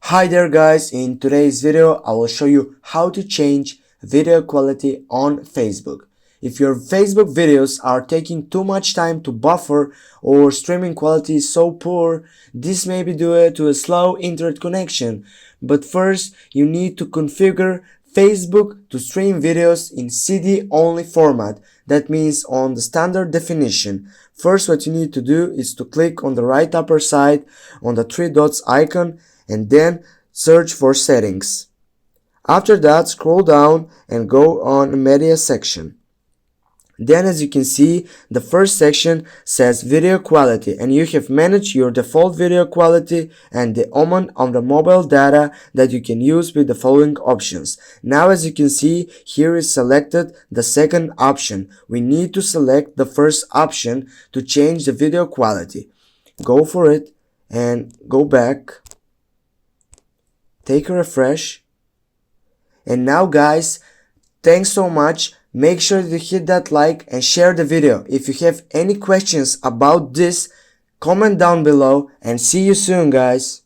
Hi there guys, in today's video I will show you how to change video quality on Facebook. If your Facebook videos are taking too much time to buffer or streaming quality is so poor, this may be due to a slow internet connection. But first you need to configure Facebook to stream videos in CD only format. That means on the standard definition. First what you need to do is to click on the right upper side on the three dots icon and then search for settings. After that, scroll down and go on media section. Then as you can see, the first section says video quality and you have managed your default video quality and the amount of the mobile data that you can use with the following options. Now as you can see, here is selected the second option. We need to select the first option to change the video quality. Go for it and go back. Take a refresh. And now guys, thanks so much. Make sure to hit that like and share the video. If you have any questions about this, comment down below and see you soon guys.